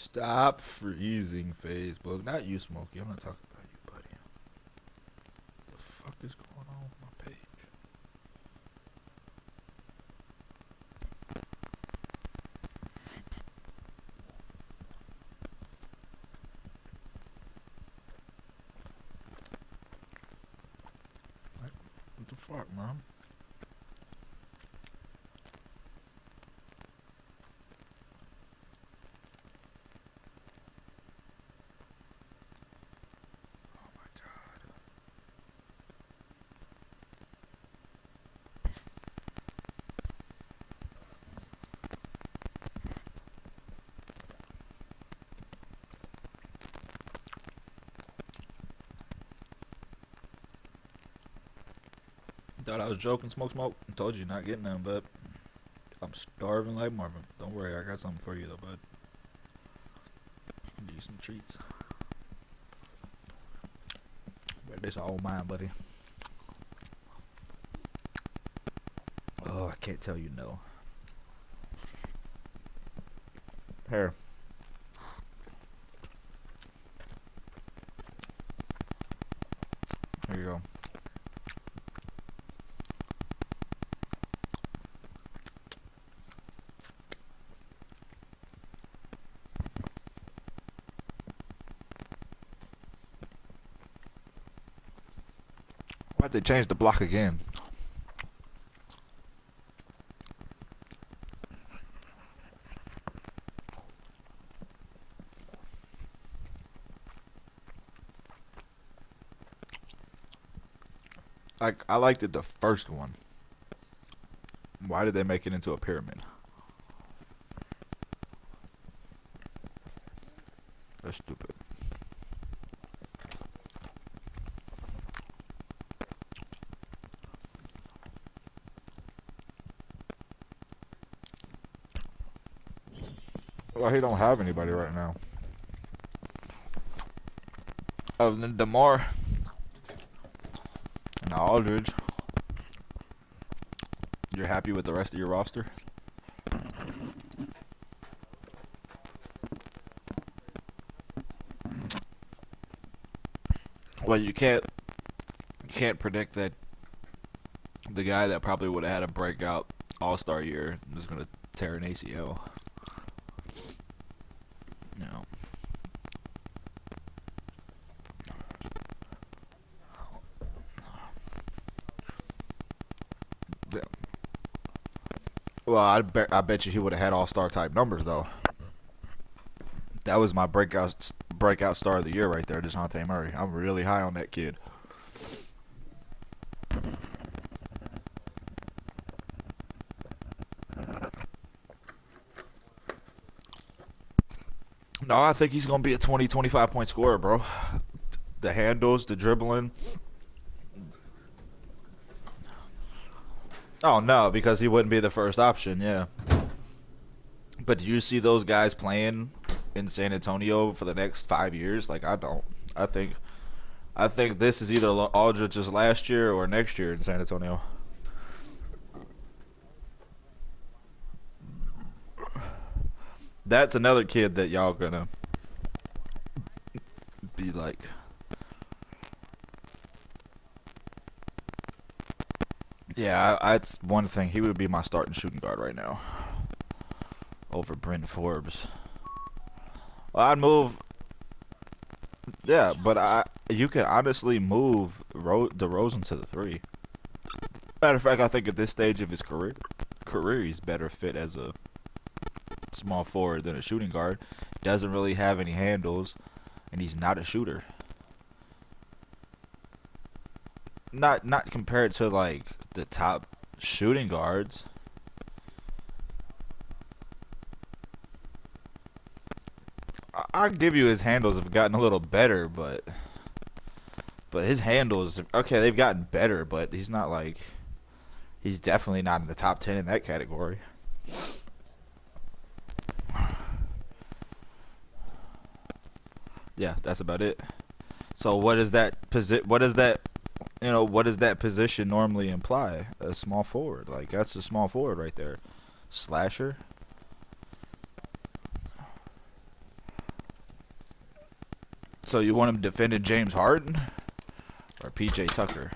Stop freezing, Facebook. Not you, Smokey. I'm not talking about you, buddy. What the fuck is going on with my page? What the fuck, Mom? Oh my god. Thought I was joking, smoke. I told you not getting none, but I'm starving like Marvin. Don't worry, I got something for you though, bud. Give you some treats. But this all mine, buddy. Oh, I can't tell you no. Here. Here you go. Why'd they change the block again? Like, I liked it the first one. Why did they make it into a pyramid? That's stupid. Well, he don't have anybody right now. Other than DeMar and Aldridge. You're happy with the rest of your roster? Well, you can't predict that the guy that probably would have had a breakout All-Star year is gonna tear an ACL. You know. Well, I bet you he would have had All-Star type numbers though. That was my breakout star of the year right there, DeJounte Murray. I'm really high on that kid. No, I think he's gonna be a 20, 25 point scorer, bro. The handles, the dribbling. Oh no, because he wouldn't be the first option, yeah. But do you see those guys playing in San Antonio for the next 5 years? Like, I don't. I think I think this is either Aldridge's last year or next year in San Antonio. That's another kid that y'all gonna be like. Yeah, it's one thing. He would be my starting shooting guard right now over Bryn Forbes. Well, I'd move. Yeah, but you can honestly move DeRozan to the three. Matter of fact, I think at this stage of his career, he's better fit as a small forward than a shooting guard. Doesn't really have any handles, and he's not a shooter. Not compared to like the top shooting guards. I'll give you his handles have gotten a little better, but his handles, okay, they've gotten better, but he's not like, he's definitely not in the top 10 in that category. Yeah, that's about it. So what does that what does that position normally imply? A small forward. Like, that's a small forward right there. Slasher. So you want him defending James Harden or PJ Tucker?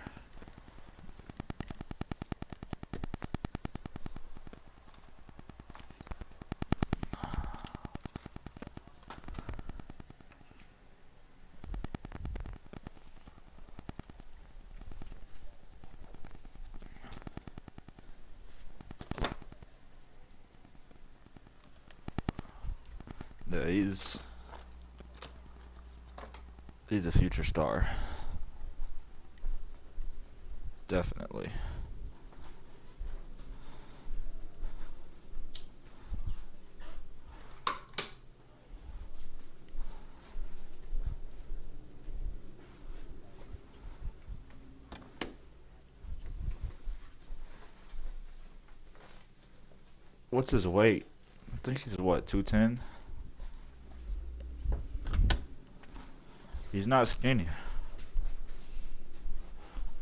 Yeah, he's a future star. Definitely. What's his weight? I think he's what, 210? He's not skinny.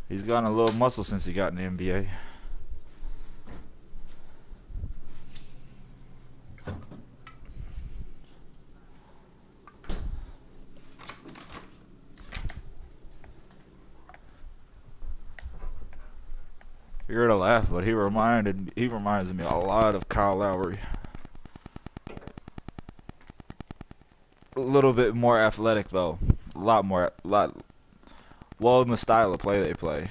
He's gotten a little muscle since he got in the NBA. You're gonna laugh, but he reminds me a lot of Kyle Lowry. A little bit more athletic though. A lot well in the style of play they play.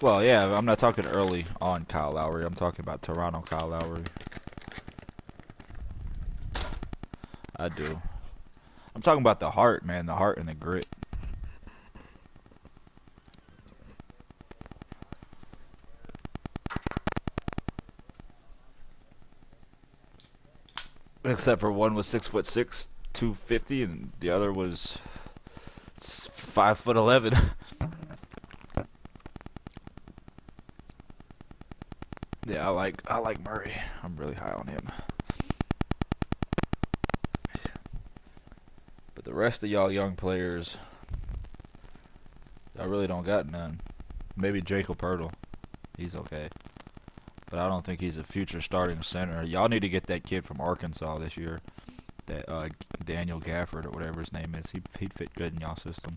Well, yeah, I'm not talking early on Kyle Lowry. I'm talking about Toronto Kyle Lowry. I do. I'm talking about the heart, man. The heart and the grit. Except for one was 6'6", 250, and the other was 5'11". Yeah, I like Murray. I'm really high on him. But the rest of y'all young players, I really don't got none. Maybe Jacob Pertl. He's okay. But I don't think he's a future starting center. Y'all need to get that kid from Arkansas this year. That Daniel Gafford or whatever his name is. He'd fit good in y'all system.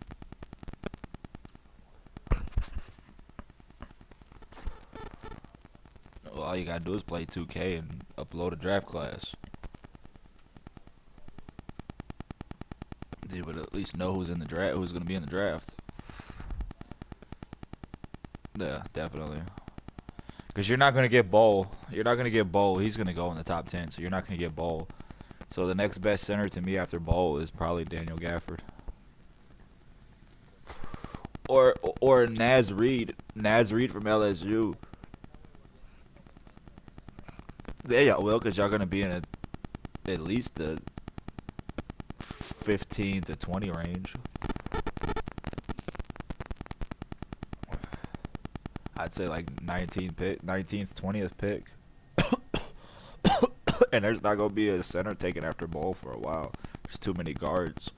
Well, all you gotta do is play 2K and upload a draft class. You would at least know who's in the draft, who's gonna be in the draft. Yeah, definitely. Because you're not gonna get Ball. You're not gonna get Ball. He's gonna go in the top 10, so you're not gonna get Ball. So the next best center to me after Ball is probably Daniel Gafford. Or Naz Reid. Naz Reid from LSU. Yeah, y'all will, because y'all gonna be in at least the 15 to 20 range. I'd say like 19th, 20th pick. And there's not gonna be a center taken after Ball for a while. There's too many guards.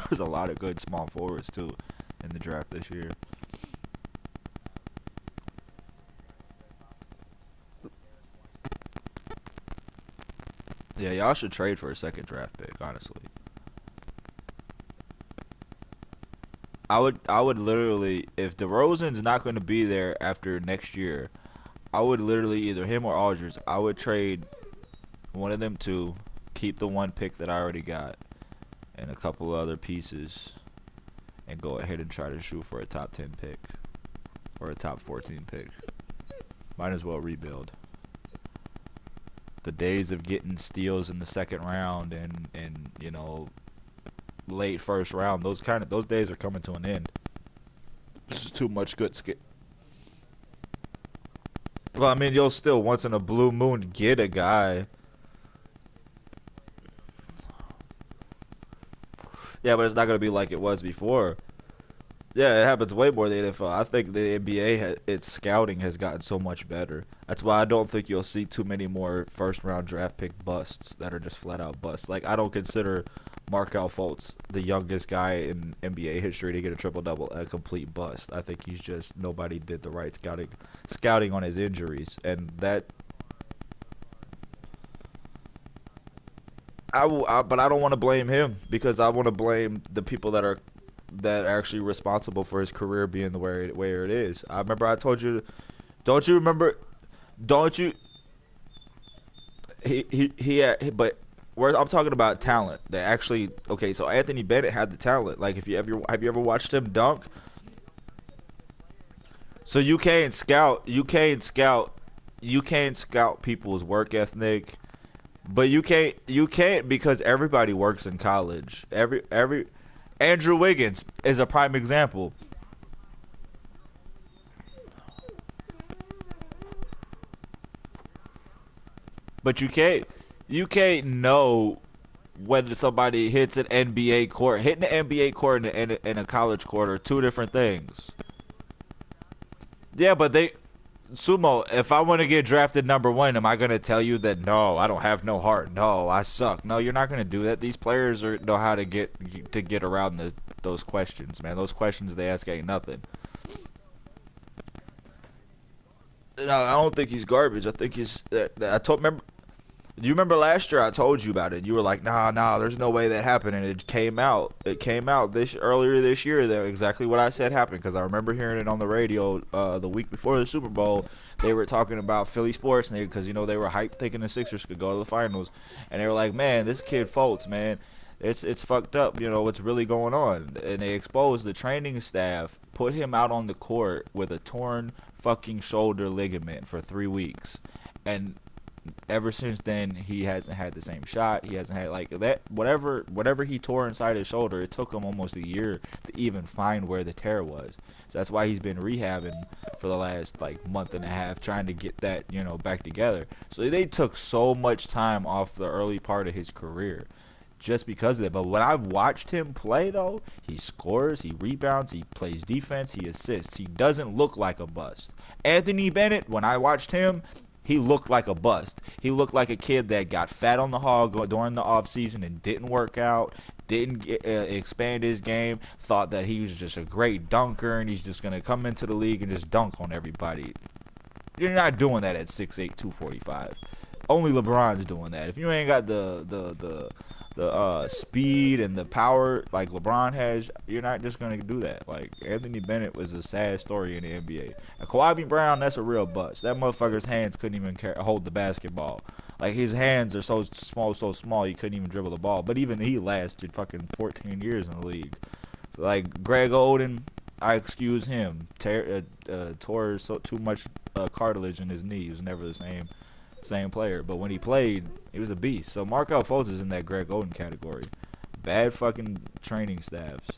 There's a lot of good small forwards too in the draft this year. Yeah, y'all should trade for a second draft pick, honestly. I would literally, if DeRozan's not going to be there after next year, I would literally either him or Aldridge. I would trade one of them two, keep the one pick that I already got, and a couple other pieces, and go ahead and try to shoot for a top 10 pick or a top 14 pick. Might as well rebuild. The days of getting steals in the second round and you know, late first round, those days are coming to an end. This is too much good skip. Well, I mean, you'll still once in a blue moon get a guy. Yeah, but it's not gonna be like it was before. Yeah, it happens way more than the NFL. I think the NBA, its scouting has gotten so much better. That's why I don't think you'll see too many more first-round draft pick busts that are just flat-out busts. Like, I don't consider Markelle Fultz, the youngest guy in NBA history to get a triple-double, a complete bust. I think he's just, nobody did the right scouting on his injuries, and that. but I don't want to blame him because I want to blame the people that are actually responsible for his career being the way where it is. I remember I told you. Don't you remember? Don't you? He had, but I'm talking about talent. They actually okay. So Anthony Bennett had the talent. Like if you ever have you ever watched him dunk? So you can't scout people's work ethic, but you can't because everybody works in college. Every Andrew Wiggins is a prime example. But you can't know whether somebody hits an NBA court. Hitting an NBA court and a college court are two different things. Yeah, but Sumo, if I want to get drafted number one, am I gonna tell you that no, I don't have no heart, no, I suck? No, you're not gonna do that. These players know how to get around those questions, man. Those questions they ask ain't nothing. No, I don't think he's garbage. I think he's. I told remember. You remember last year I told you about it. You were like, nah, there's no way that happened, and it came out. It came out this earlier this year. That exactly what I said happened because I remember hearing it on the radio the week before the Super Bowl. They were talking about Philly sports, and because they were hyped thinking the Sixers could go to the finals, and they were like, man, this kid Fultz, man, it's fucked up. What's really going on, and they exposed the training staff, put him out on the court with a torn fucking shoulder ligament for 3 weeks, and ever since then he hasn't had the same shot. He hasn't had like that whatever he tore inside his shoulder. It took him almost a year to even find where the tear was. So that's why he's been rehabbing for the last like month and a half trying to get that back together. So they took so much time off the early part of his career just because of that. But when I've watched him play though, he scores, he rebounds, he plays defense, he assists. He doesn't look like a bust. Anthony Bennett, when I watched him, he looked like a bust. He looked like a kid that got fat on the hog during the off season and didn't work out, didn't expand his game, thought that he was just a great dunker and he's just going to come into the league and just dunk on everybody. You're not doing that at 6'8", 245. Only LeBron's doing that. If you ain't got the speed and the power like LeBron has, you're not just gonna do that. Like Anthony Bennett was a sad story in the NBA. And Kawhi Brown, that's a real bust. That motherfucker's hands couldn't even hold the basketball. Like his hands are so small he couldn't even dribble the ball. But even he lasted fucking 14 years in the league. So like Greg Oden, I excuse him. Tore too much cartilage in his knee. He was never the same player, but when he played, he was a beast. So Markelle Fultz is in that Greg Oden category. Bad fucking training staffs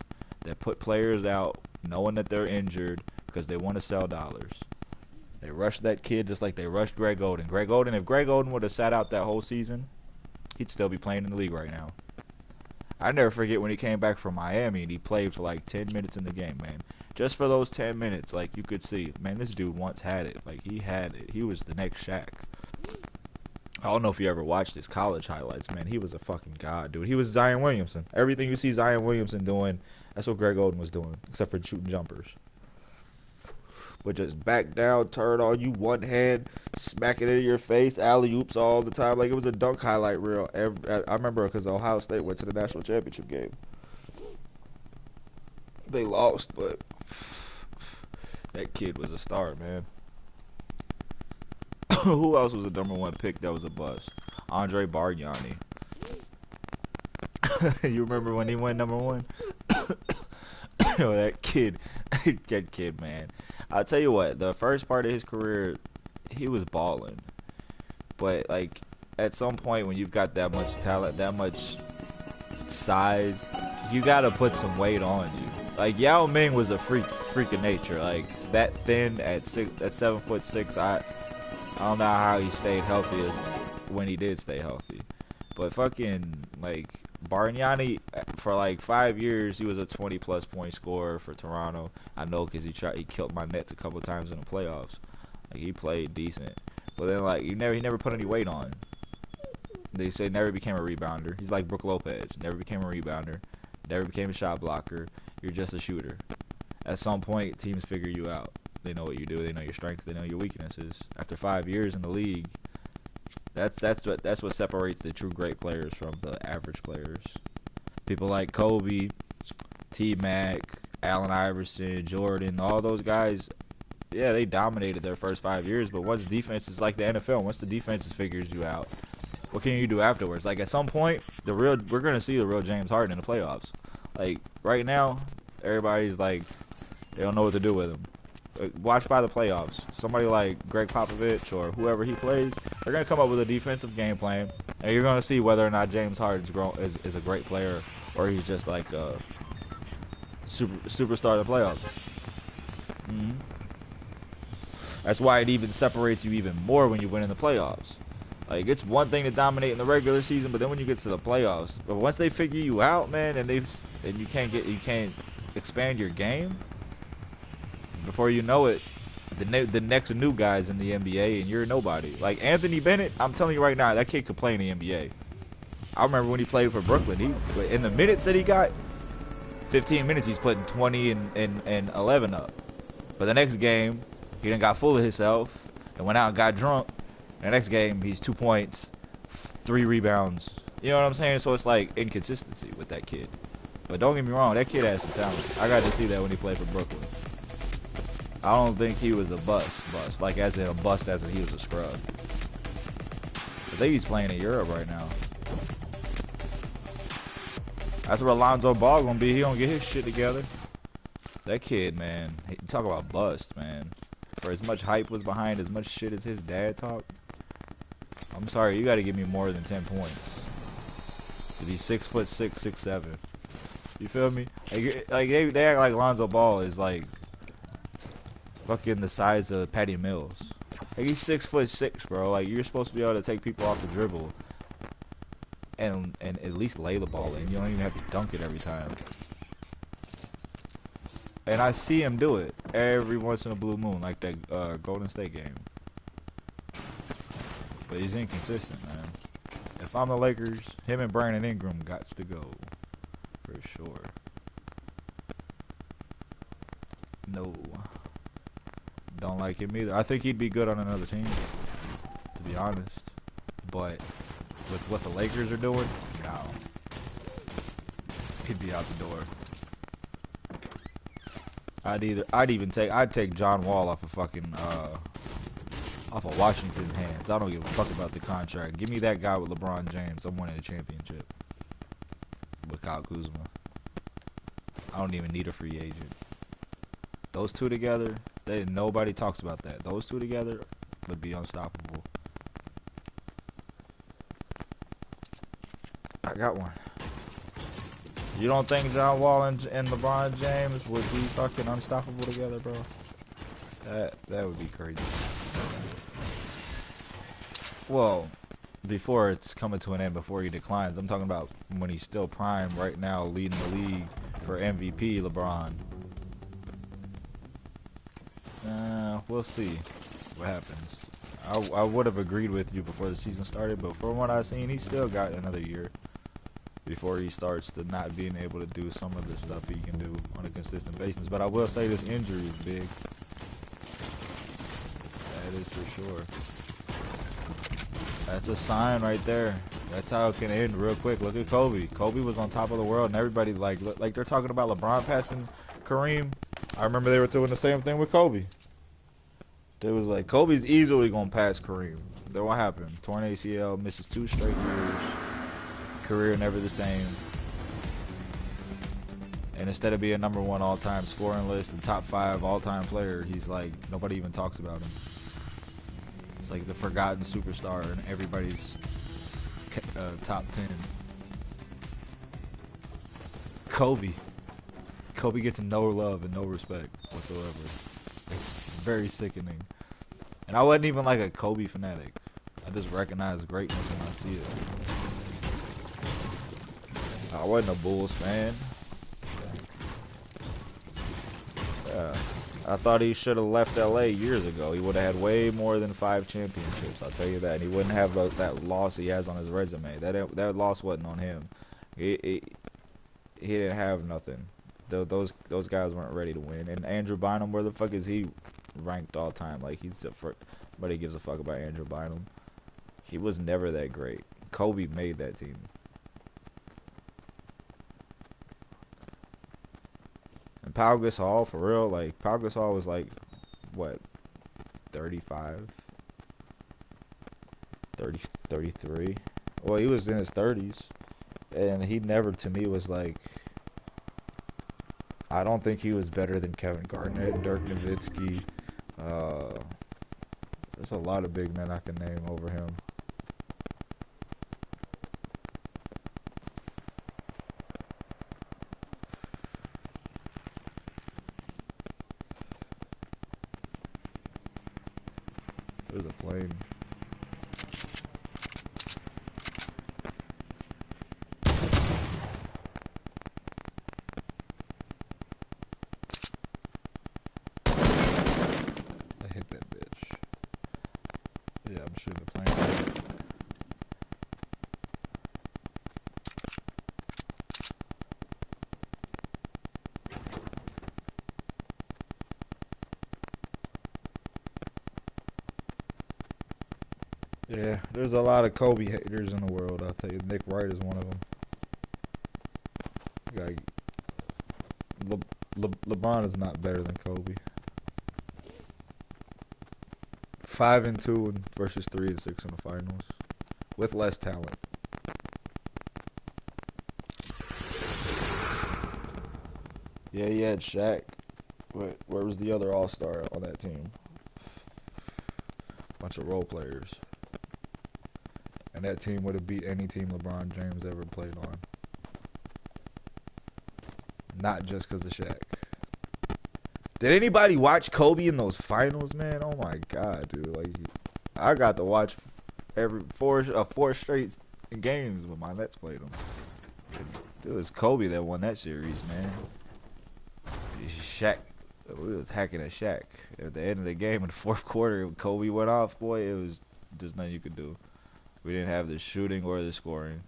that put players out knowing that they're injured because they want to sell dollars. They rushed that kid just like they rushed Greg Oden. If Greg Oden would have sat out that whole season, he'd still be playing in the league right now. I never forget when he came back from Miami and he played for like 10 minutes in the game, man. Just for those 10 minutes, like you could see, man, this dude once had it. Like he had it. He was the next Shaq. I don't know if you ever watched his college highlights, man. He was a fucking god, dude. He was Zion Williamson. Everything you see Zion Williamson doing, that's what Greg Oden was doing, except for shooting jumpers. But just back down, turn on you, one hand, smack it in your face, alley-oops all the time. Like it was a dunk highlight reel. I remember because Ohio State went to the national championship game. They lost, but that kid was a star, man. Who else was the number one pick that was a bust? Andre Bargnani. You remember when he went number one? Oh, that kid, man. I'll tell you what, the first part of his career, he was balling. But, like, at some point when you've got that much talent, that much size, you gotta put some weight on you. Like, Yao Ming was a freak of nature. Like, that thin at 7'6", I don't know how he stayed healthy when he did stay healthy. But fucking, like, Bargnani, for like 5 years, he was a 20-plus point scorer for Toronto. I know because he killed my Nets a couple times in the playoffs. Like, he played decent. But then, like, he never put any weight on. They say never became a rebounder. He's like Brook Lopez. Never became a rebounder. Never became a shot blocker. You're just a shooter. At some point, teams figure you out. They know what you do. They know your strengths. They know your weaknesses. After 5 years in the league, That's what separates the true great players from the average players. People like Kobe, T-Mac, Allen Iverson, Jordan, all those guys. Yeah, they dominated their first 5 years, but once defense is like the NFL, once the defense figures you out, what can you do afterwards? Like at some point, we're gonna see the real James Harden in the playoffs. Like right now, everybody's like they don't know what to do with him. Watch by the playoffs. Somebody like Greg Popovich or whoever he plays, they're gonna come up with a defensive game plan, and you're gonna see whether or not James Harden is a great player or he's just like a superstar in the playoffs. Mm-hmm. That's why it even separates you even more when you win in the playoffs. Like it's one thing to dominate in the regular season, but then when you get to the playoffs, but once they figure you out, man, and you can't expand your game, before you know it, the next new guys in the NBA and you're nobody. Like Anthony Bennett, I'm telling you right now, that kid could play in the NBA. I remember when he played for Brooklyn, in the minutes that he got, 15 minutes he's putting 20 and 11 up. But the next game, he done got full of himself and went out and got drunk. The next game, he's 2 points, 3 rebounds. You know what I'm saying? So it's like inconsistency with that kid. But don't get me wrong, that kid has some talent. I got to see that when he played for Brooklyn. I don't think he was a bust. Like as in a bust as in he was a scrub. I think he's playing in Europe right now. That's where Alonzo Ball gonna be. He gonna get his shit together. That kid, man. Talk about bust, man. For as much hype was behind as much shit as his dad talked. I'm sorry, you gotta give me more than 10 points. To be 6'6", 6'7". You feel me? Like they act like Lonzo Ball is like fucking the size of Patty Mills. Like he's 6'6", bro. Like you're supposed to be able to take people off the dribble and at least lay the ball in. You don't even have to dunk it every time. And I see him do it every once in a blue moon, like that Golden State game. But he's inconsistent, man. If I'm the Lakers, him and Brandon Ingram gots to go. For sure. No. Don't like him either. I think he'd be good on another team, to be honest. But with what the Lakers are doing, no. He'd be out the door. I'd take John Wall off of fucking off of Washington's hands. I don't give a fuck about the contract. Give me that guy with LeBron James. I'm winning a championship with Kyle Kuzma. I don't even need a free agent. Those two together, nobody talks about that. Those two together would be unstoppable. I got one. You don't think John Wall and LeBron James would be fucking unstoppable together, bro? That would be crazy. Well, before it's coming to an end, before he declines. I'm talking about when he's still prime right now, leading the league for MVP, LeBron. We'll see what happens. I would have agreed with you before the season started, but from what I've seen, he's still got another year before he starts to not being able to do some of the stuff he can do on a consistent basis. But I will say this injury is big. That is for sure. That's a sign right there. That's how it can end real quick. Look at Kobe. Kobe was on top of the world, and everybody like they're talking about LeBron passing Kareem. I remember they were doing the same thing with Kobe. They was like, Kobe's easily gonna pass Kareem. That won't happen. Torn ACL, misses 2 straight years. Career never the same. And instead of being #1 all-time scoring list and top 5 all-time player, he's like, nobody even talks about him. It's like the forgotten superstar in everybody's top 10. Kobe gets no love and no respect whatsoever. It's very sickening. And I wasn't even like a Kobe fanatic. I just recognize greatness when I see it. I wasn't a Bulls fan. I thought he should have left LA years ago. He would have had way more than 5 championships, I'll tell you that. And he wouldn't have that loss he has on his resume. That loss wasn't on him. He didn't have nothing. Those guys weren't ready to win. And Andrew Bynum, where the fuck is he ranked all time? Like, nobody gives a fuck about Andrew Bynum. He was never that great. Kobe made that team. And Pau Gasol, for real, like, Pau Gasol was like, what, 35? 30, 33? Well, he was in his 30s. And he never, to me, was like, I don't think he was better than Kevin Garnett, Dirk Nowitzki. There's a lot of big men I can name over him. There's a plane. I hit that bitch. Yeah, I'm shooting a plane. Yeah, there's a lot of Kobe haters in the world, I'll tell you. Nick Wright is one of them. Like, LeBron is not better than Kobe. 5-2 versus 3-6 in the finals, with less talent. Yeah, he had Shaq. Where was the other All-Star on that team? Bunch of role players. And that team would have beat any team LeBron James ever played on. Not just because of Shaq. Did anybody watch Kobe in those finals, man? Oh my god, dude! Like, I got to watch every four straight games when my Nets played them. It was Kobe that won that series, man. Shaq, we was hacking at Shaq. At the end of the game, in the fourth quarter, Kobe went off. Boy, it was there's nothing you could do. We didn't have the shooting or the scoring.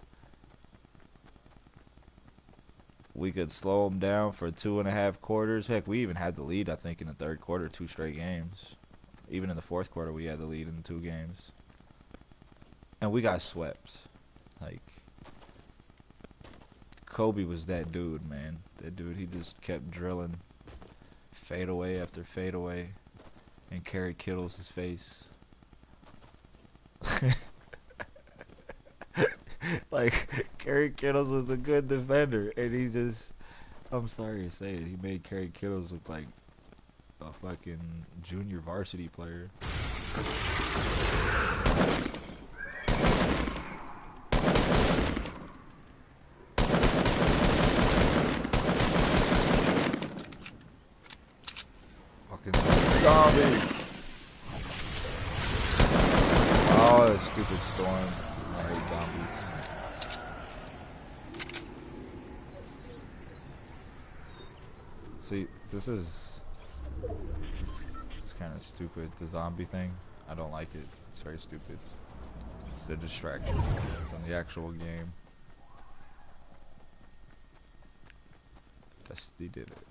We could slow them down for 2.5 quarters. Heck, we even had the lead, I think, in the third quarter, 2 straight games. Even in the fourth quarter, we had the lead in 2 games. And we got swept. Like, Kobe was that dude, man. That dude, he just kept drilling fadeaway after fadeaway and Kerry Kittles' face. Like, Kerry Kittles was a good defender, and he just, I'm sorry to say it, he made Kerry Kittles look like a fucking junior varsity player. Fucking zombies! Oh, that stupid storm. I hate zombies. See, this is kind of stupid, the zombie thing. I don't like it. It's very stupid. It's a distraction from the actual game. Dusty did it.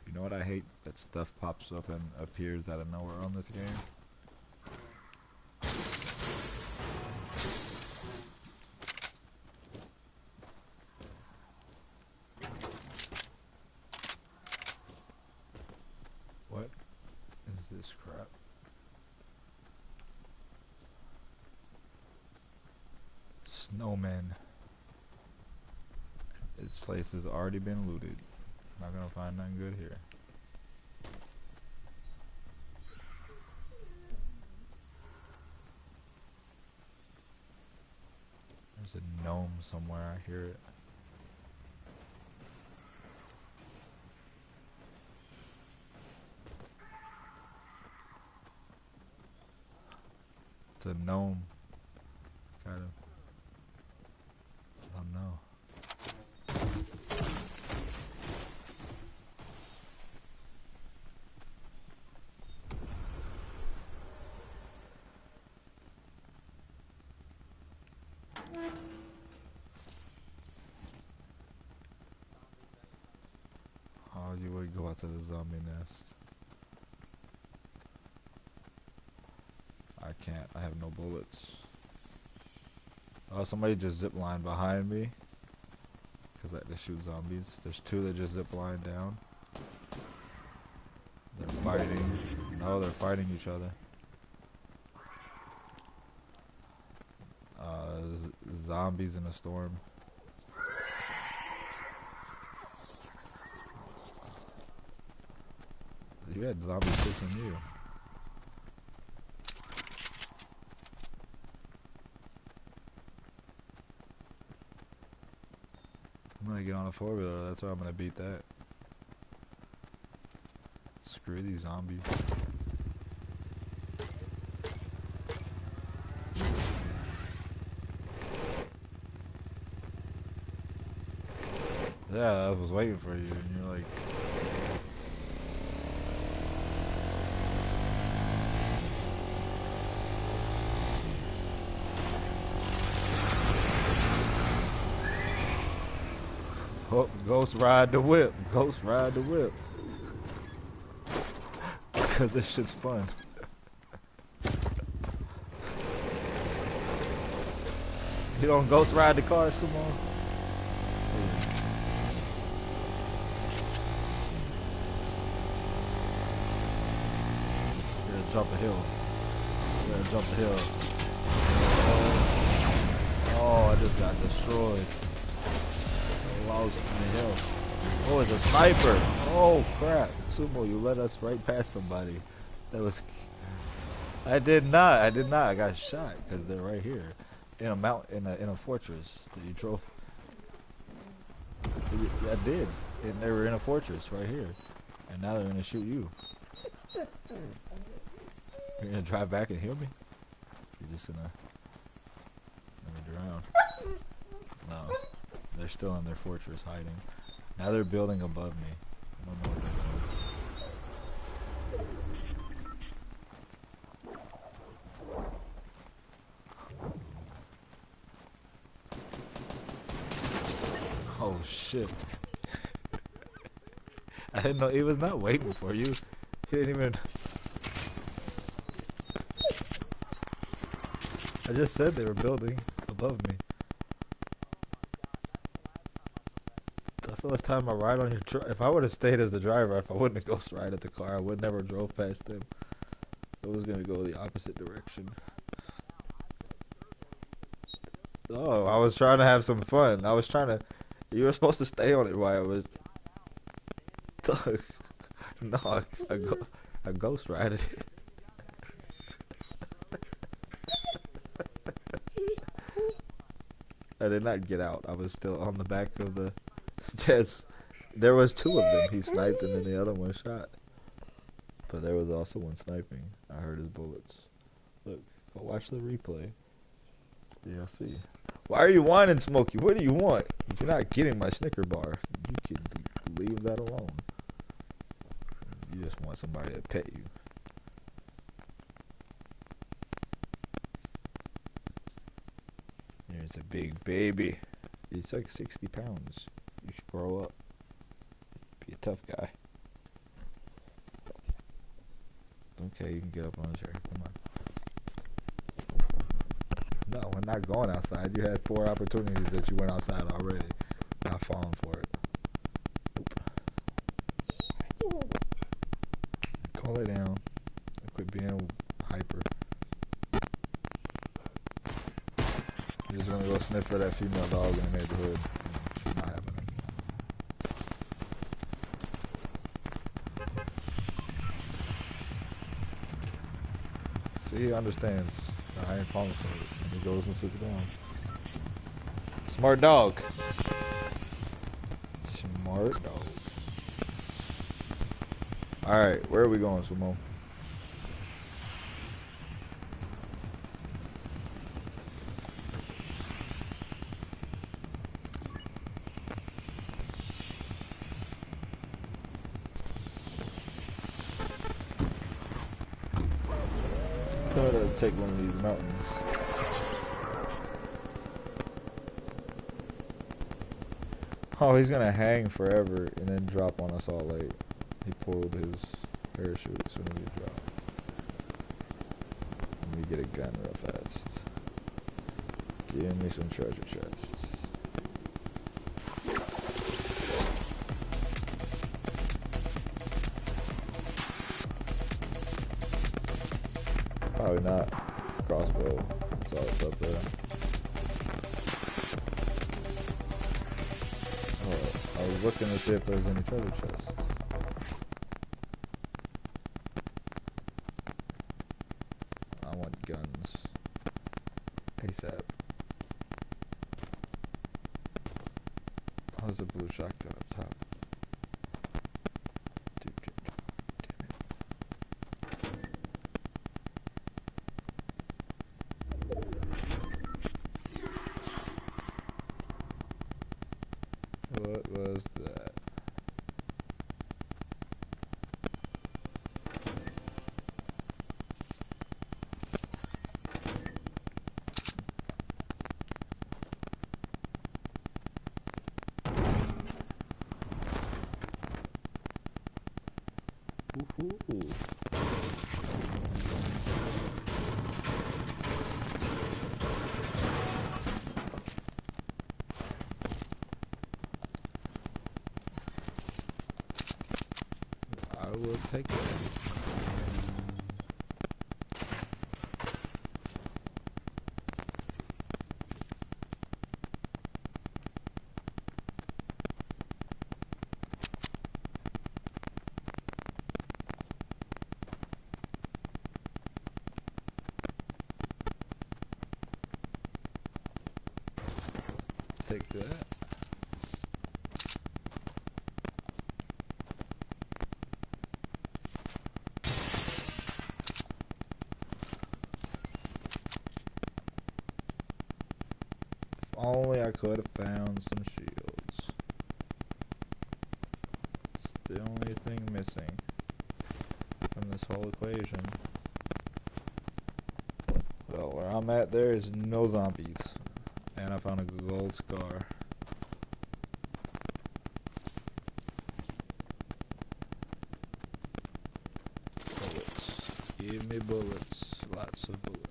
You know what I hate? That stuff pops up and appears out of nowhere on this game. What is this crap? Snowmen. This place has already been looted. Not gonna find nothing good here. There's a gnome somewhere, I hear it. It's a gnome. Kind of. I don't know. Oh, you would go out to the zombie nest. I can't. I have no bullets. Oh, somebody just ziplined behind me. Because I like to shoot zombies. There's two that just ziplined down. They're fighting. No, they're fighting each other. Zombies in a storm. You had zombies chasing you. I'm gonna get on a 4-wheeler, that's why I'm gonna beat that. Screw these zombies. Yeah, I was waiting for you, and you're like... Oh, ghost ride the whip. Ghost ride the whip. Because this shit's fun. You don't ghost ride the car, Sumo? You're gonna jump a hill. You're gonna jump the hill. Oh, I just got destroyed. Lost in the hill. Oh, it's a sniper. Oh crap. Sumo, you led us right past somebody. That was... I did not. I got shot because they're right here. In a mountain, in a fortress that you drove. I did. And they were in a fortress right here. And now they're gonna shoot you. You're gonna drive back and heal me? You're just gonna drown. No. They're still in their fortress hiding. Now they're building above me. I don't know what they're doing. Oh shit. I didn't know he was not waiting for you. He didn't even... I just said they were building above me. That's the last time I ride on your truck. If I would have stayed as the driver, if I wouldn't have ghost rided the car, I would never drove past them. I was gonna go the opposite direction. Oh, I was trying to have some fun. I was trying to... You were supposed to stay on it while I was... No, I ghost rided it. I did not get out. I was still on the back of the... Yes, there was two of them. He sniped and then the other one shot. But there was also one sniping. I heard his bullets. Look, go watch the replay. You'll see. Why are you whining, Smokey? What do you want? You're not getting my Snicker bar. You can leave that alone. You just want somebody to pet you. Here's a big baby. He's like 60 pounds. You should grow up. Be a tough guy. Okay, you can get up on the chair. Come on. No, we're not going outside. You had 4 opportunities that you went outside already. Not falling for it. Nope. Call it down. Quit being hyper. You're just gonna go sniff for that female dog in the neighborhood. She's not having it. See, he understands. I ain't falling for it. And he goes and sits down. Smart dog. Smart dog. Alright, where are we going, Sumo? Gotta take one of these mountains. Oh, he's gonna hang forever and then drop on us all late. He pulled his parachute as soon as he dropped. Let me get a gun real fast. Give me some treasure chests. Probably not. Crossbow. That's all that's up there. Oh, I was looking to see if there was any treasure chests. I want guns. ASAP. Oh, there's a blue shotgun up top. What was that? Ooh. I will take it. Take that. If only I could have found some shields. It's the only thing missing from this whole equation. Well, where I'm at, there is no zombies. And I found a gold scar. Bullets. Give me bullets. Lots of bullets.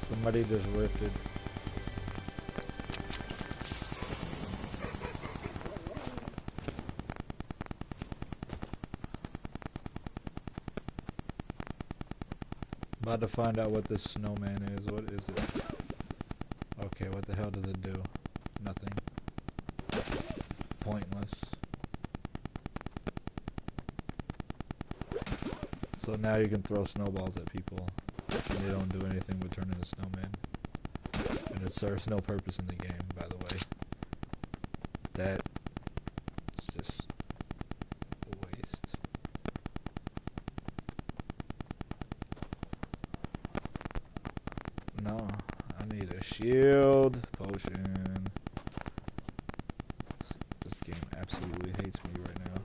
Somebody just rifted. About to find out what this snowman is. What is it? Okay, what the hell does it do? Nothing. Pointless. So now you can throw snowballs at people. And they don't do anything but turn into snowmen. And it serves no purpose in the game, by the way. That's just a waste. No, I need a shield potion. This game absolutely hates me right now.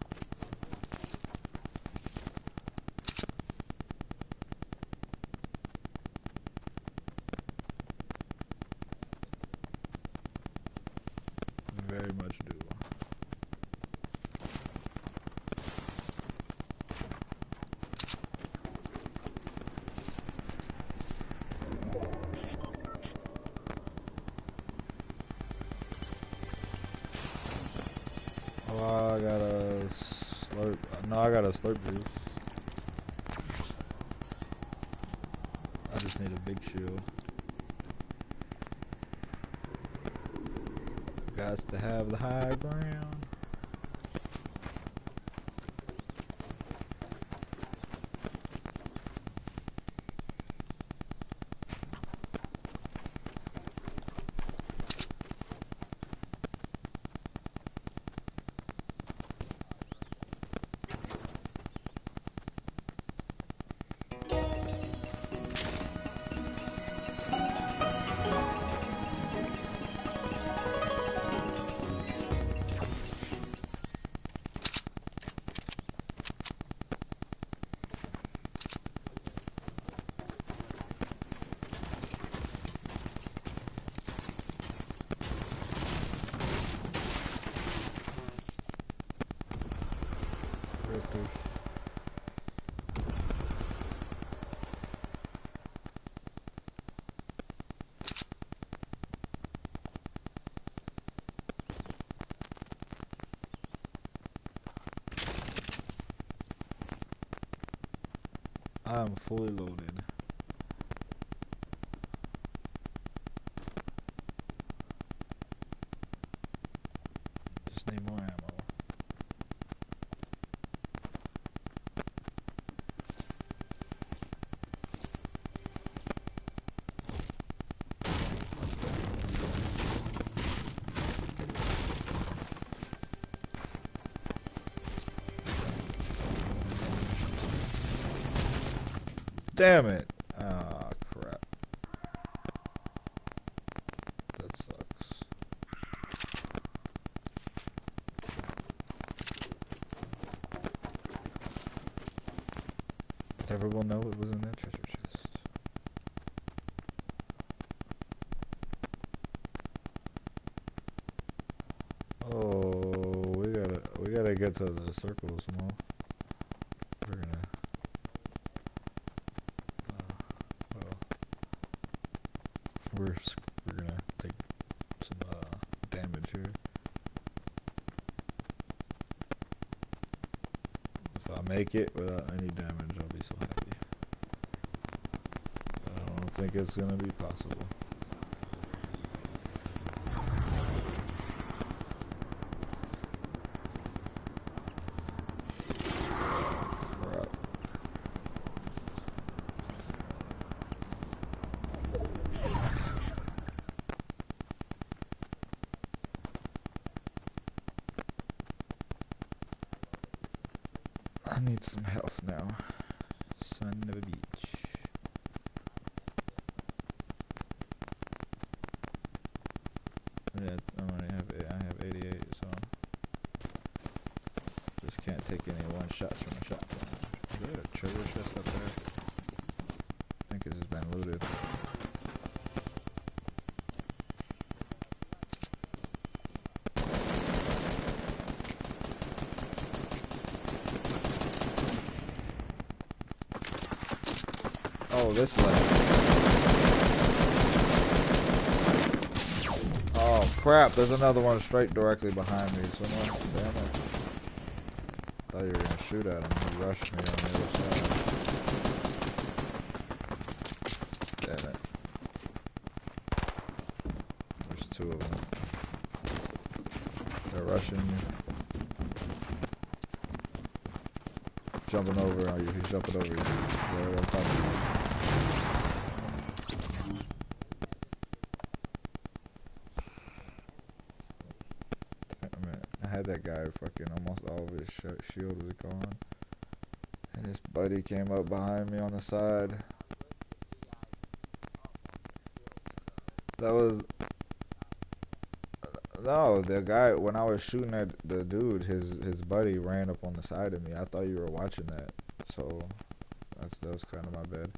Very much do. Oh, I got a slurp. No, I got a slurp juice. I just need a big shield. Got to have the high ground. characters. I am fully loaded. Just need more ammo. Damn it! Ah, crap. That sucks. Never will know what was in that treasure chest. Oh, we gotta get to the circles, Mo. We're gonna. Well, we're gonna take some damage here. If I make it without any damage, I'll be so happy. I don't think it's gonna be possible. I need some health now. Son of a beach. Yeah, I have 88, so just can't take any one shots from a shotgun. Is there a treasure chest up there? I think it's just been looted. Oh, this way. Oh crap, there's another one straight directly behind me. Someone, damn it. Thought you were gonna shoot at him. He rushed me on the other side. Damn it. There's two of them. They're rushing you. Jumping over on you. He's jumping over you. They're on top of you. I had that guy fucking almost all of his shield was gone. And his buddy came up behind me on the side. That was... No, the guy, when I was shooting at the dude, his buddy ran up on the side of me. I thought you were watching that. So, that was kind of my bad.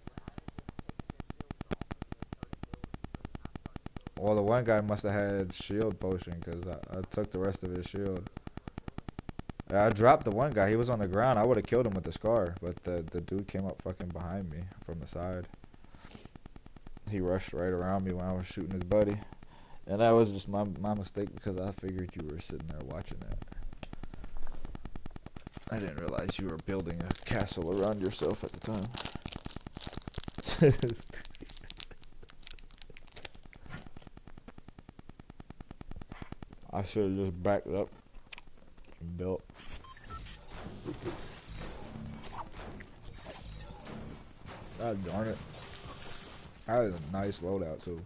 Well, the one guy must have had shield potion because I took the rest of his shield. I dropped the one guy. He was on the ground. I would have killed him with the scar, but the dude came up fucking behind me from the side. He rushed right around me when I was shooting his buddy. And that was just my mistake because I figured you were sitting there watching that. I didn't realize you were building a castle around yourself at the time. I should have just backed up and built. God darn it. That is a nice loadout too.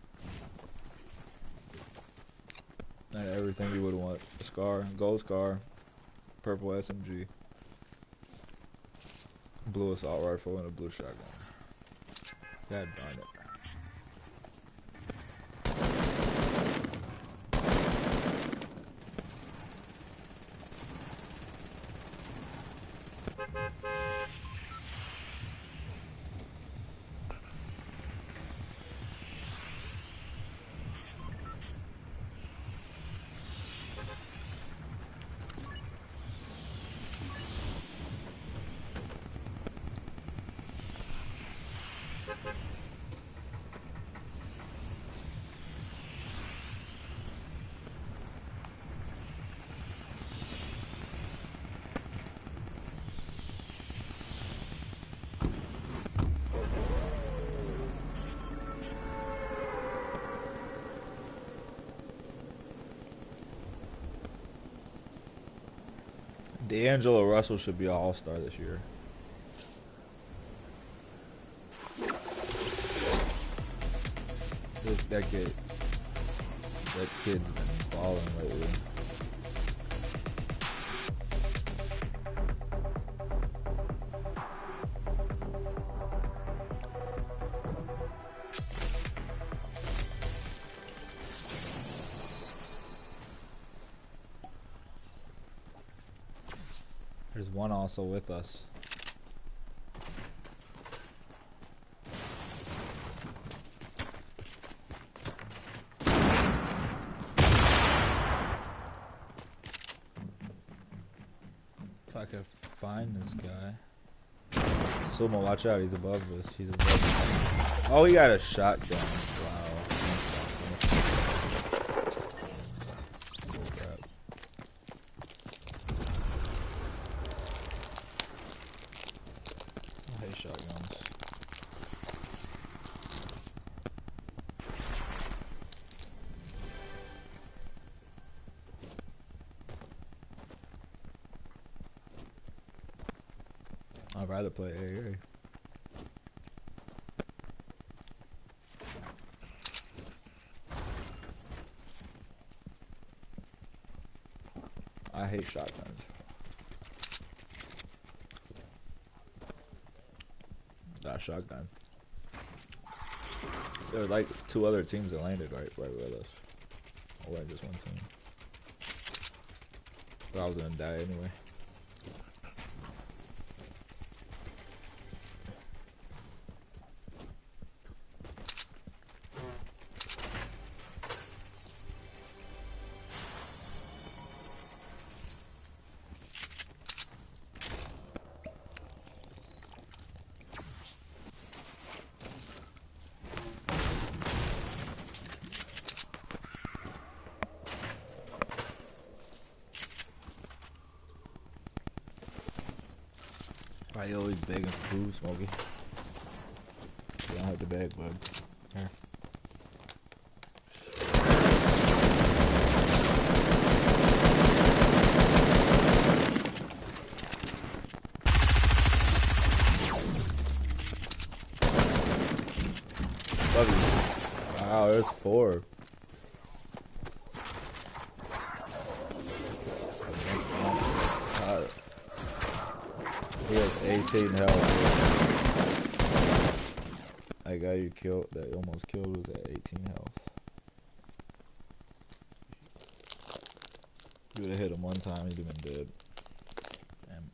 And everything you would want. A scar, gold scar, purple SMG, blue assault rifle, and a blue shotgun. God darn it. D'Angelo Russell should be an all-star this year. That kid's been balling lately. There's one also with us. If I could find this guy. Sumo, watch out, he's above us. He's above us. Oh, he got a shotgun. Wow. Shotguns. I'd rather play AA. I hate shotguns. That shotgun. There were like 2 other teams that landed right with us. Or just one team. But I was gonna die anyway. Why you always begging for food, Smokey? You don't have to beg, bud. Here. Love you. Wow, there's 4. He has 18 health. That guy you killed, that you almost killed, was at 18 health. You would've hit him one time, he'd have been dead. Damn.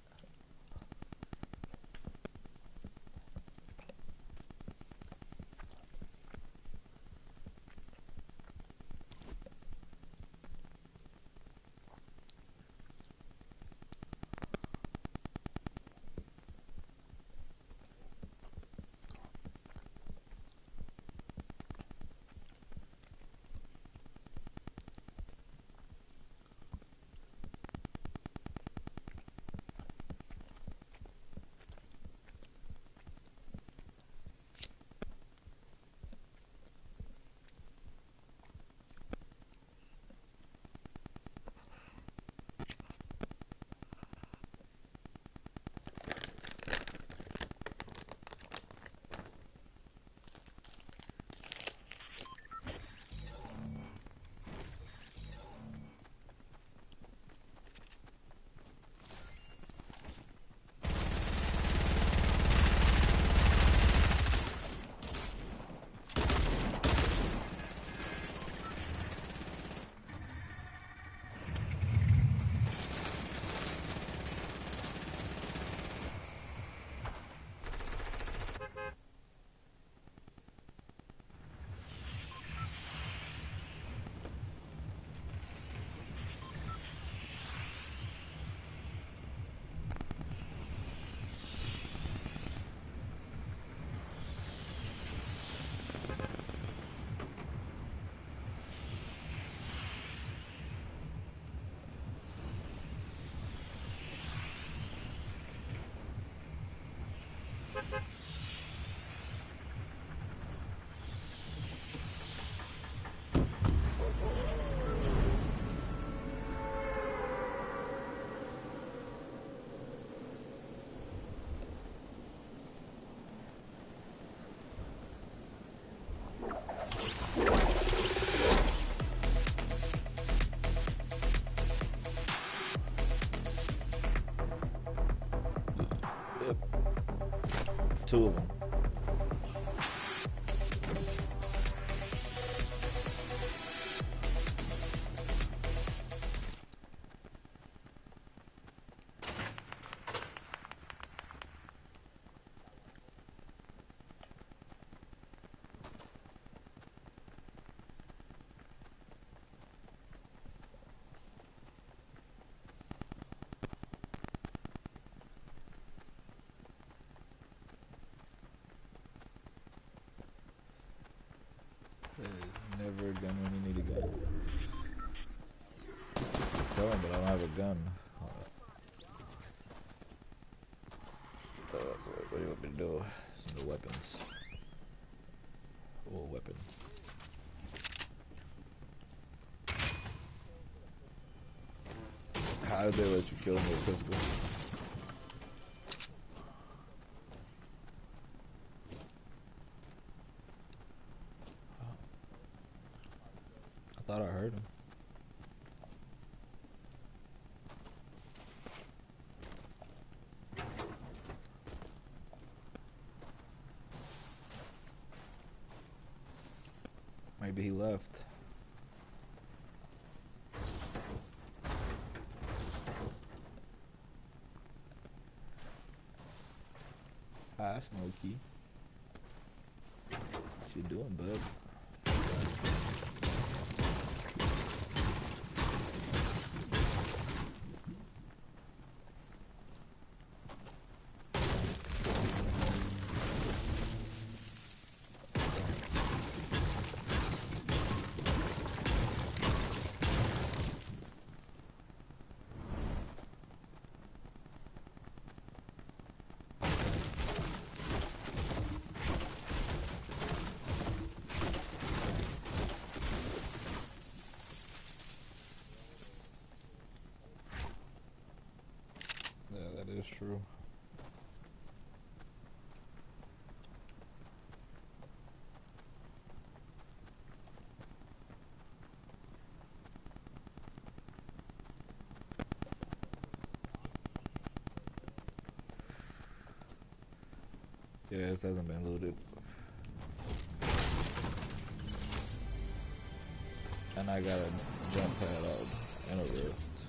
two of them. There's never a gun when you need a gun. Tell him, but I don't have a gun. What do you want me to do? Some new weapons. Oh, weapon. How did they let you kill him with a pistol? I thought I heard him. Maybe he left. Hi, Smokey. What you doing, bud? Is true. Yeah, this hasn't been looted. And I got a jump pad out and a rift.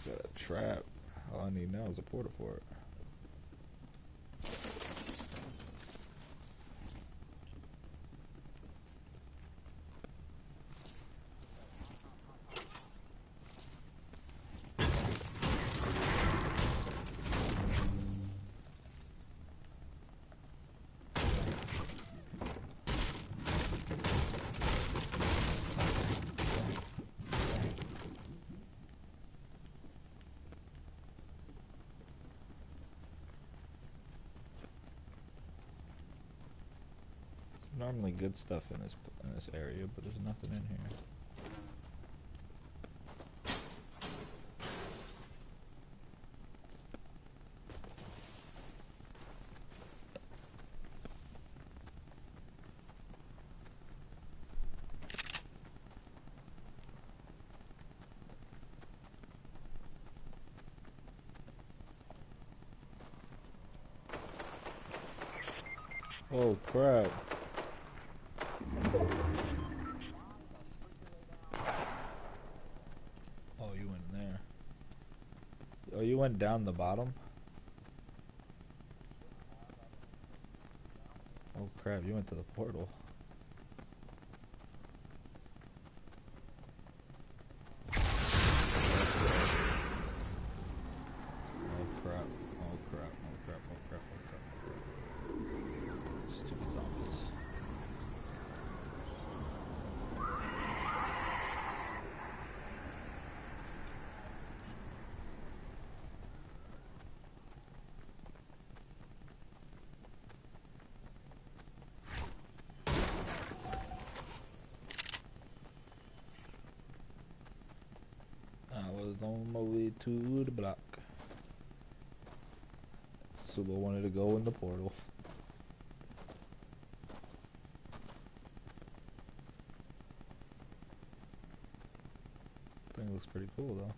Got a trap. All I need now is a portal for it. Normally good stuff in this area, but there's nothing in here. Oh crap. Oh, you went in there. Oh, you went down the bottom? Oh crap, you went to the portal. Oh crap, oh crap, oh crap, oh crap, oh crap, oh crap. Stupid zombies. I was on my way to the block. Suba wanted to go in the portal. thing looks pretty cool though.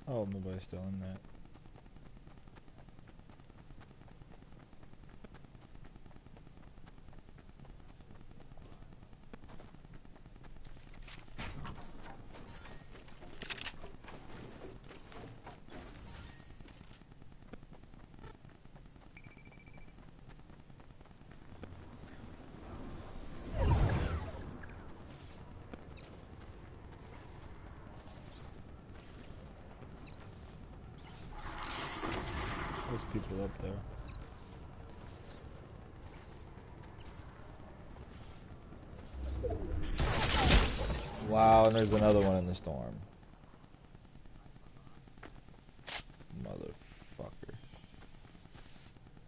Oh, nobody's still in that. There's people up there. Wow, and there's another one in the storm. Motherfucker.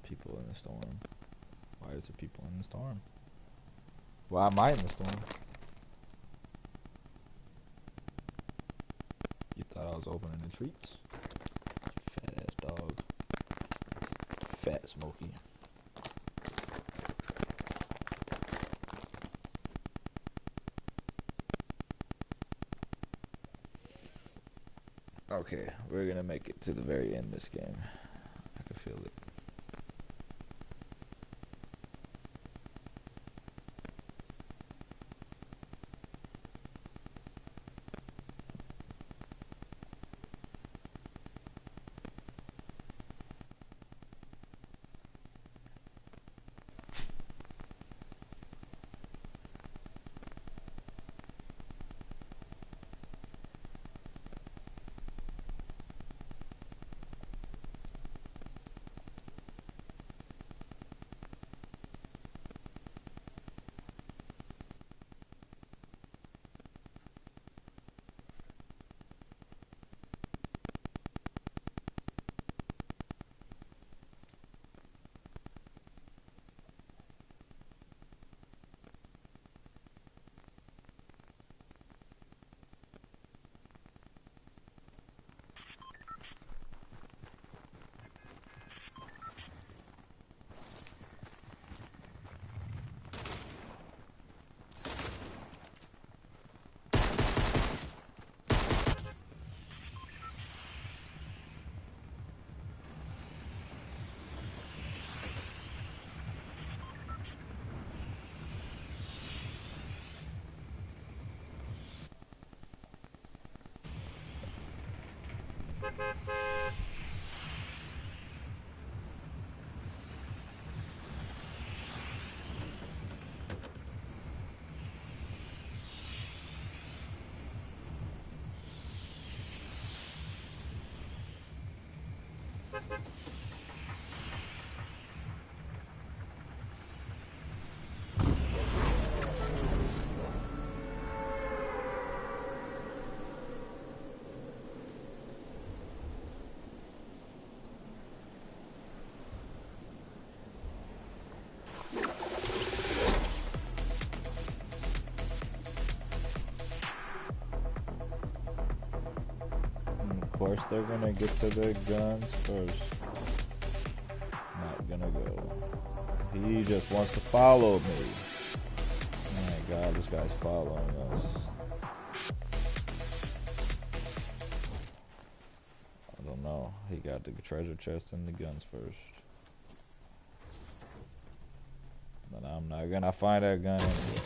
People in the storm. Why is there people in the storm? Why am I in the storm? You thought I was opening the treats? Fat ass dog. Fat Smokey. Okay, we're gonna make it to the very end of this game. I can feel it. Of course they're gonna get to their guns first. Not gonna go. He just wants to follow me. Oh my god, this guy's following us. He got the treasure chest and the guns first. But I'm not gonna find that gun anyway.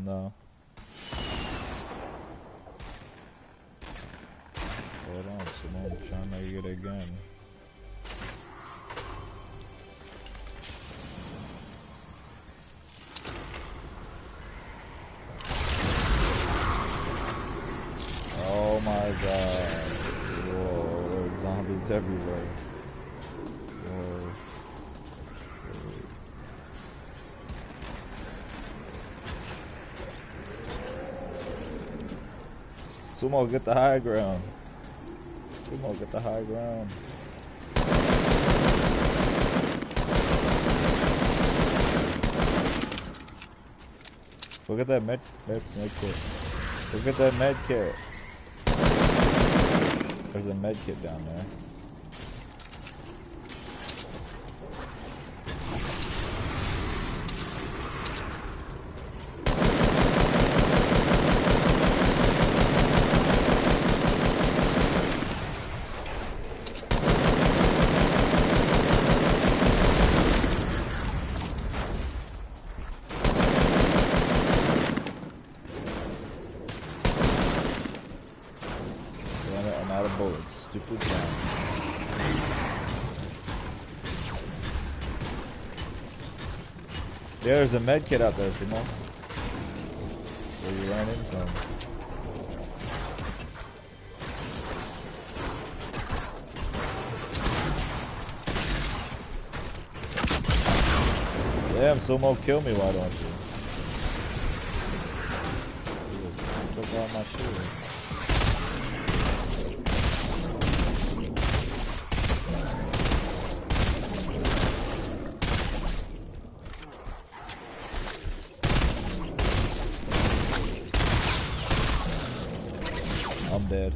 No. Hold on, someone trying to get a gun. Oh my god. Whoa, there are zombies everywhere. Whoa. Sumo, get the high ground. Sumo, get the high ground. Look at that med kit. Look at that med kit. There's a med kit down there. There's a med kit out there, Shimo. Where you ran in from. Damn, Sumo, kill me, why don't you? Took out my shield. I'm dead.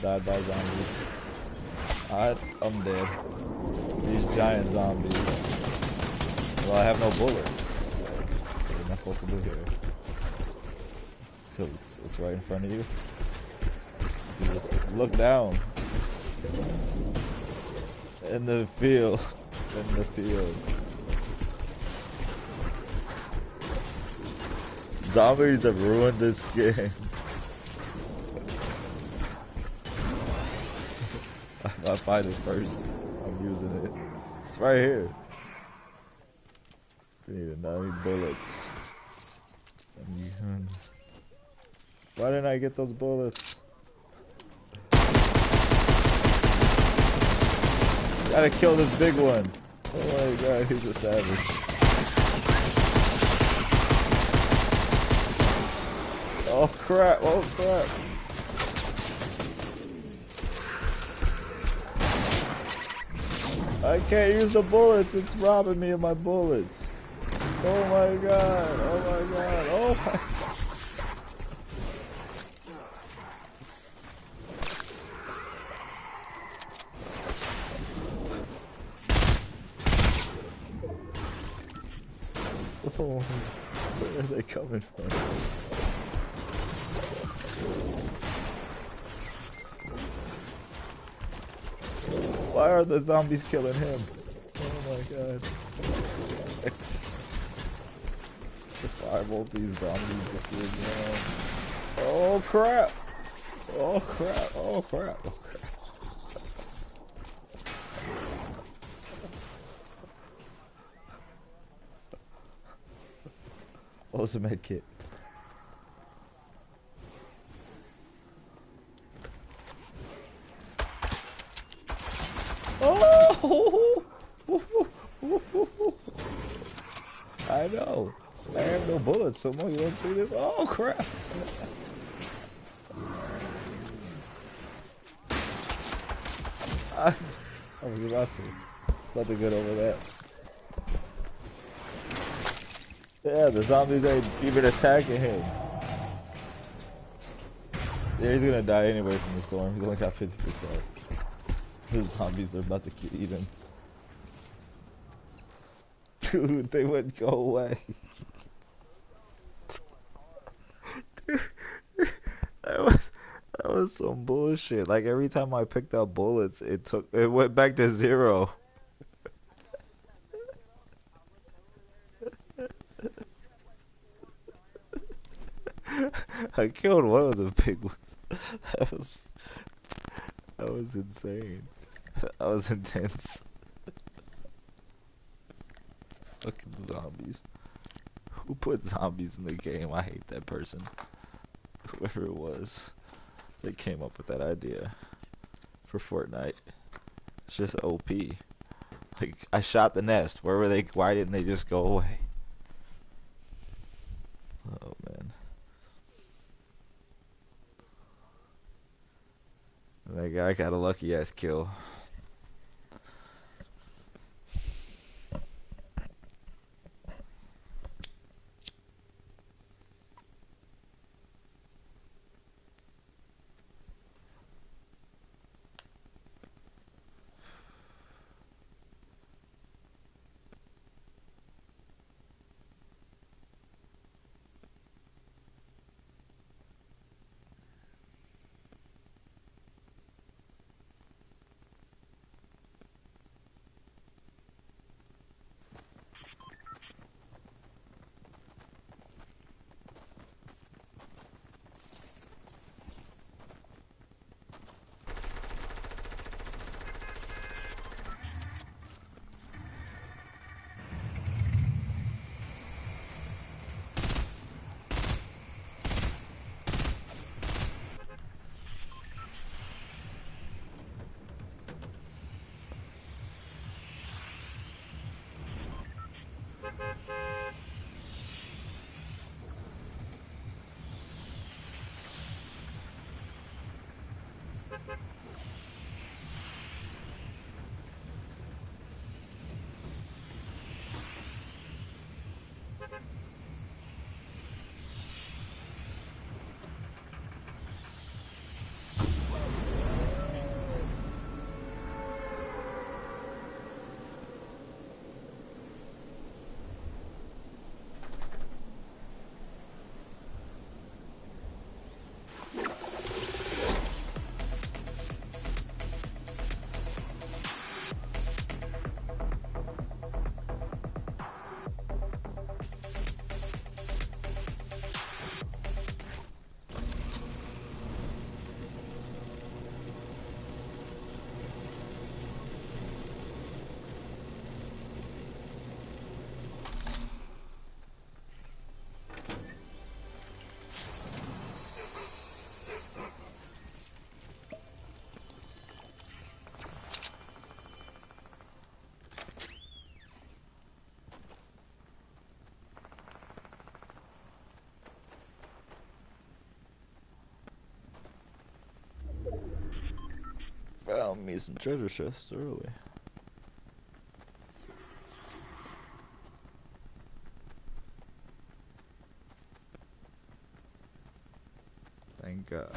Died by zombies. I'm dead. These giant zombies. Well, I have no bullets. What am I supposed to do here? Because it's right in front of you. You just look down. In the field. In the field. Zombies have ruined this game. I find it first. I'm using it. It's right here. We need 9 bullets. Why didn't I get those bullets? Gotta kill this big one. Oh my god, he's a savage. Oh crap, oh crap. I can't use the bullets, it's robbing me of my bullets. Oh my god, oh my god, oh my god. Oh, where are they coming from? Why are the zombies killing him? Oh my god. Why won't these zombies just leave me alone? Oh crap! Oh crap! Oh crap! Oh crap! What was the med kit? Oh! I know. I have no bullets, so you don't see this? Oh crap! I was about to. Nothing good over that. Yeah, the zombies ain't even attacking him. Yeah, he's gonna die anyway from the storm. He's only got 56 health. The zombies are about to eat him. Dude, they wouldn't go away. That was some bullshit. Like every time I picked up bullets, it went back to zero. I killed one of the big ones. That was that was insane. That was intense. Fucking zombies. Who put zombies in the game? I hate that person. Whoever it was that came up with that idea for Fortnite. It's just OP. Like I shot the nest. Where were they? Why didn't they just go away? Oh man. That guy got a lucky ass kill. Found me some treasure chests early. Thank God.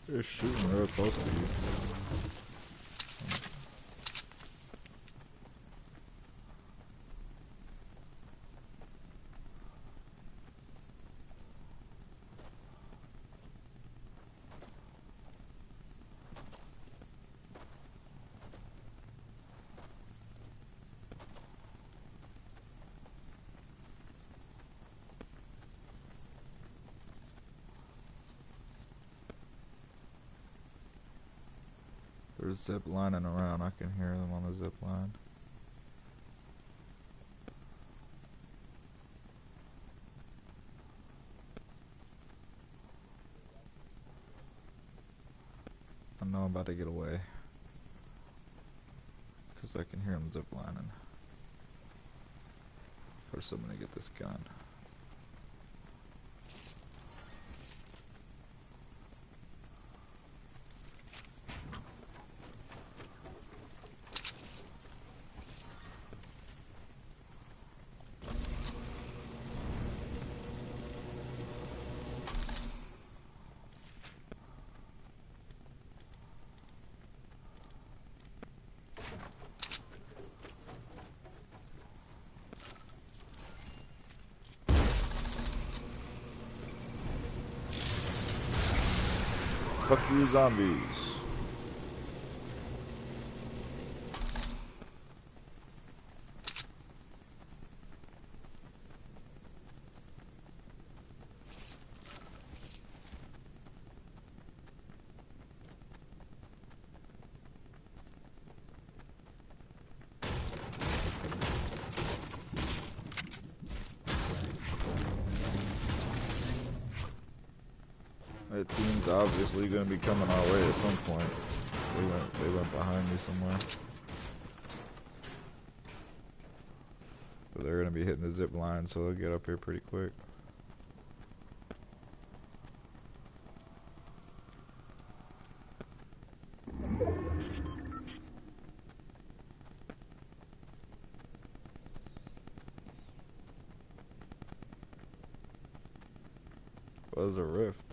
They're shooting real close to you. They're zip lining around. I can hear them on the zip line. know I'm about to get away. Because I can hear him ziplining. First I'm gonna get this gun. Fuck you, zombies. That team's obviously gonna be coming our way at some point. They went behind me somewhere. But they're gonna be hitting the zip line, so they'll get up here pretty quick. What is a rift?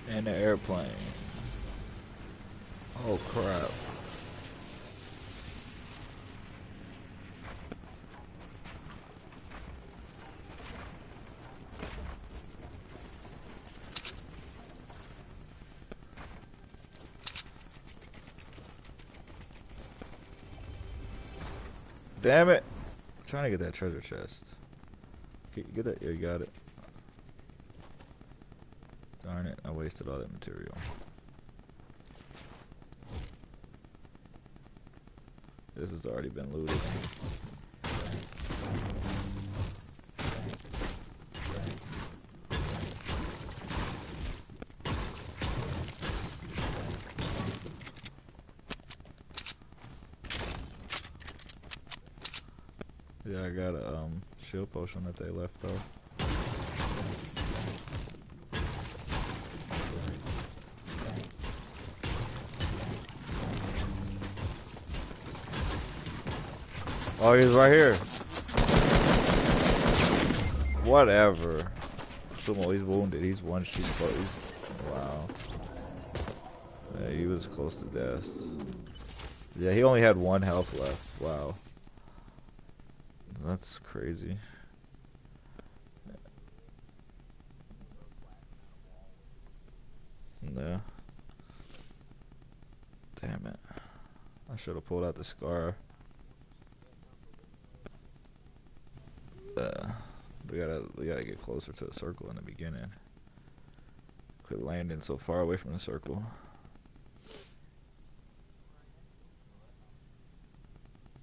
In the airplane. Oh crap. Damn it! I'm trying to get that treasure chest. Get that? Yeah, you got it. Darn it, I wasted all that material. This has already been looted. Yeah, I got a shield potion that they left off. Oh, he's right here. Whatever. Sumo, he's wounded. He's one sheep. Wow. Yeah, he was close to death. Yeah, he only had 1 health left. Wow. That's crazy. Yeah. Damn it. I should have pulled out the scar. We gotta get closer to the circle in the beginning. Quit landing so far away from the circle.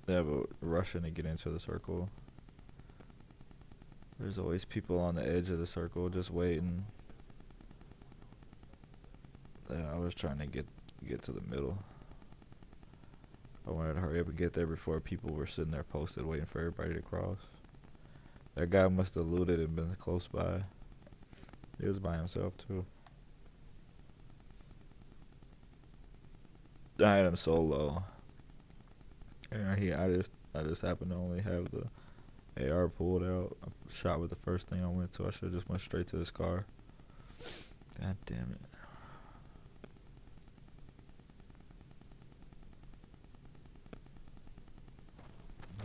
Yeah, but rushing to get into the circle. There's always people on the edge of the circle just waiting. Yeah, I was trying to get to the middle. I wanted to hurry up and get there before people were sitting there posted waiting for everybody to cross. That guy must have looted and been close by. He was by himself too. I had him so low. And I just happened to only have the AR pulled out. I shot with the first thing I went to. I should have just went straight to his car. God damn it.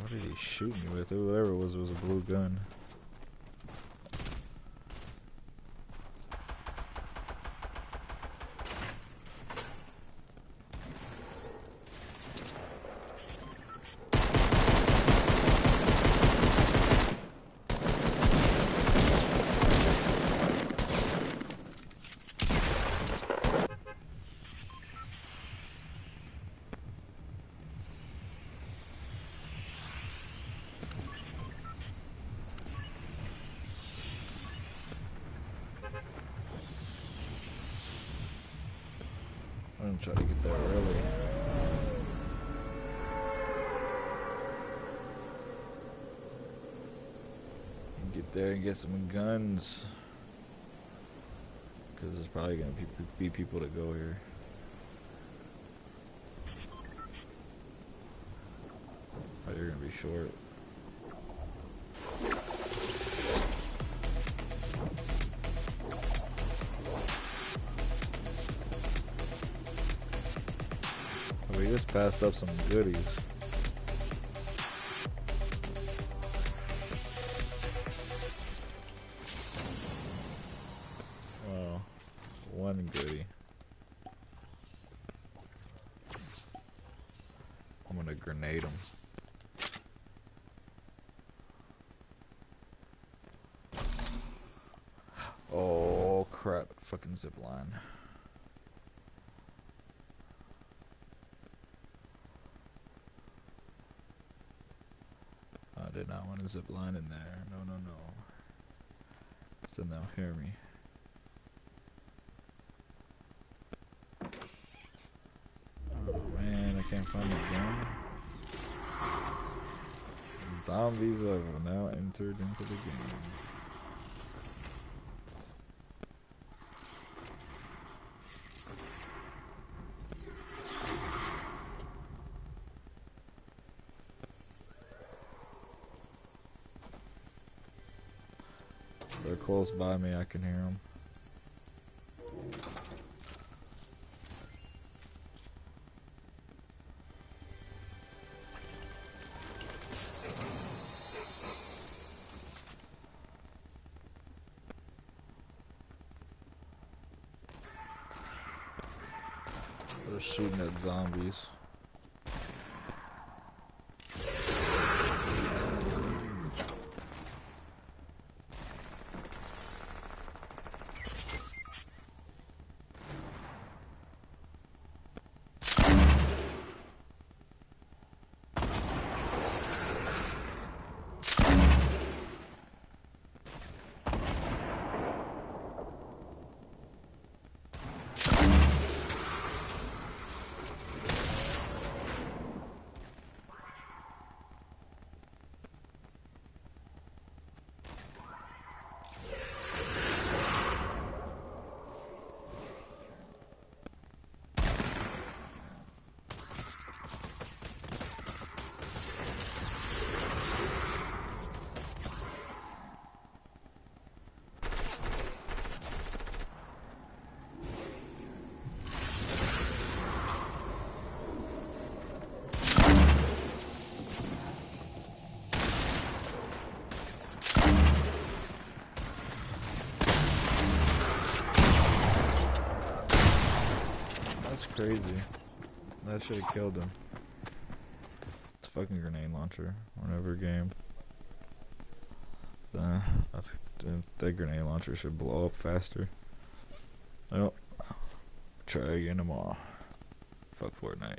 What did he shoot me with? Whatever it was a blue gun. I'm gonna try to get there early. Get there and get some guns. Because there's probably gonna be people that go here. Oh, you're gonna be short. We just passed up some goodies. Well, one goodie. I'm gonna grenade him. Oh crap, fucking zip line. I did not want to zip line in there. No, no, no. So now hear me. Oh man, I can't find the gun. Zombies have now entered into the game. They're close by me, I can hear them. They're shooting at zombies. That's crazy. That should have killed him. It's a fucking grenade launcher. Whatever game. That grenade launcher should blow up faster. Well, try again tomorrow. Fuck Fortnite.